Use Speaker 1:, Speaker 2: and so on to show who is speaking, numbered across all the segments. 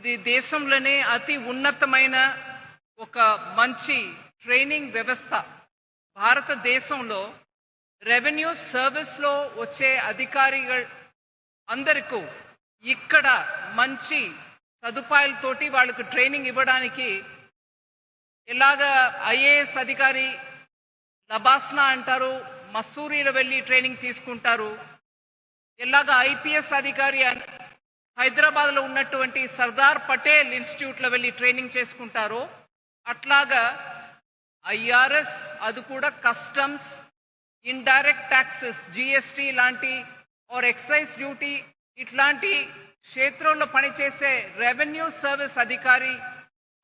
Speaker 1: ఇది దేశంలోనే అతి ఉన్నతమైన ఒక మంచి ట్రైనింగ్ వ్యవస్థ. భారతదేశంలో రెవెన్యూ సర్వీస్లో వచ్చే అధికారిகள் అందరికీ ఇక్కడ మంచి సదుపాయాలతోటి వాళ్ళకు ట్రైనింగ్ ఇవ్వడానికి ఎలాగ ఐఏఎస్ అధికారి లబాస్నా అంటారు, మసూరిలో వెళ్ళి ట్రైనింగ్ తీసుకుంటారు. ఎలాగ ఐపీఎస్ అధికారి హైదరాబాద్లో ఉన్నటువంటి సర్దార్ పటేల్ ఇన్స్టిట్యూట్లో వెళ్ళి ట్రైనింగ్ చేసుకుంటారు. అట్లాగా ఐఆర్ఎస్, అది కూడా కస్టమ్స్, ఇండైరెక్ట్ ట్యాక్సెస్, జిఎస్టీ లాంటి ఆర్ ఎక్సైజ్ డ్యూటీ ఇట్లాంటి క్షేత్రంలో పనిచేసే రెవెన్యూ సర్వీస్ అధికారి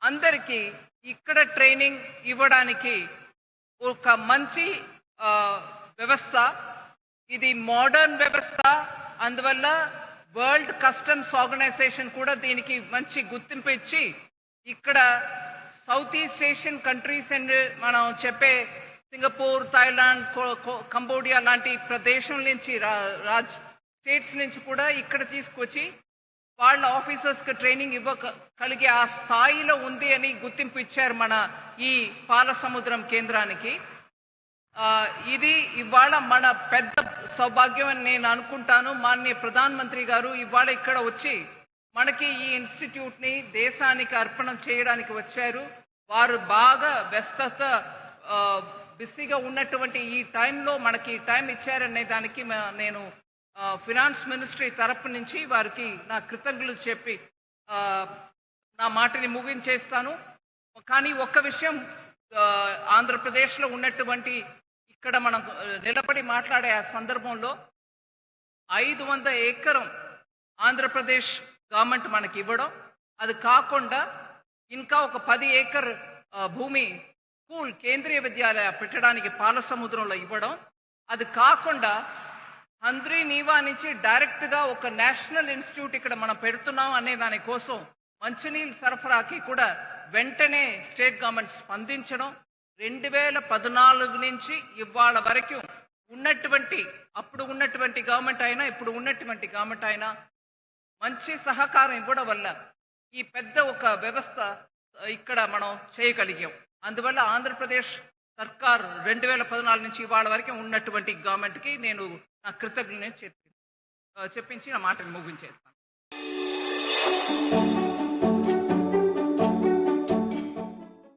Speaker 1: అందరికీ ఇక్కడ ట్రైనింగ్ ఇవ్వడానికి ఒక మంచి వ్యవస్థ. ఇది మోడర్న్ వ్యవస్థ. అందువల్ల వరల్డ్ కస్టమ్స్ ఆర్గనైజేషన్ కూడా దీనికి మంచి గుర్తింపు ఇచ్చి ఇక్కడ south east Asian countries and మనం చెప్పే సింగపూర్, థాయిలాండ్, కంబోడియా లాంటి ప్రదేశం నుంచి స్టేట్స్ నుంచి కూడా ఇక్కడ తీసుకొచ్చి వాళ్ళ ఆఫీసర్స్కి ట్రైనింగ్ ఇవ్వగలిగే ఆ స్థాయిలో ఉంది అని గుర్తింపు ఇచ్చారు మన ఈ పాలసముద్రం కేంద్రానికి. ఇది ఇవాళ మన పెద్ద సౌభాగ్యం అని నేను అనుకుంటాను. మాన్య ప్రధాన మంత్రి గారు ఇవాళ ఇక్కడ వచ్చి మనకి ఈ ఇన్స్టిట్యూట్ని దేశానికి అర్పణం చేయడానికి వచ్చారు. వారు బాగా వ్యస్తత బిజీగా ఉన్నటువంటి ఈ టైంలో మనకి టైం ఇచ్చారనే దానికి నేను ఫినాన్స్ మినిస్ట్రీ తరపు నుంచి వారికి నా కృతజ్ఞతలు చెప్పి నా మాటని ముగించేస్తాను. కానీ ఒక్క విషయం, ఆంధ్రప్రదేశ్లో ఉన్నటువంటి ఇక్కడ మనం నిలబడి మాట్లాడే ఆ సందర్భంలో 500 ఎకరం ఆంధ్రప్రదేశ్ గవర్నమెంట్ మనకి ఇవ్వడం, అది కాకుండా ఇంకా ఒక 10 ఏకర్ భూమి స్కూల్ కేంద్రీయ విద్యాలయ పెట్టడానికి పాలసముద్రంలో ఇవ్వడం, అది కాకుండా హంద్రీ నీవా నుంచి డైరెక్ట్గా ఒక నేషనల్ ఇన్స్టిట్యూట్ ఇక్కడ మనం పెడుతున్నాం అనే దానికోసం మంచినీళ్ళ సరఫరాకి కూడా వెంటనే స్టేట్ గవర్నమెంట్ స్పందించడం. 2014 నుంచి ఇవాళ వరకు అప్పుడు ఉన్నటువంటి గవర్నమెంట్ అయినా ఇప్పుడు ఉన్నటువంటి గవర్నమెంట్ అయినా మంచి సహకారం ఇవ్వడం వల్ల ఈ పెద్ద ఒక వ్యవస్థ ఇక్కడ మనం చేయగలిగాం. అందువల్ల ఆంధ్రప్రదేశ్ సర్కార్ 2014 నుంచి ఇవాళ వరకు ఉన్నటువంటి గవర్నమెంట్కి నేను నా కృతజ్ఞతలు చెప్పించి నా మాటను ముగించేస్తాను.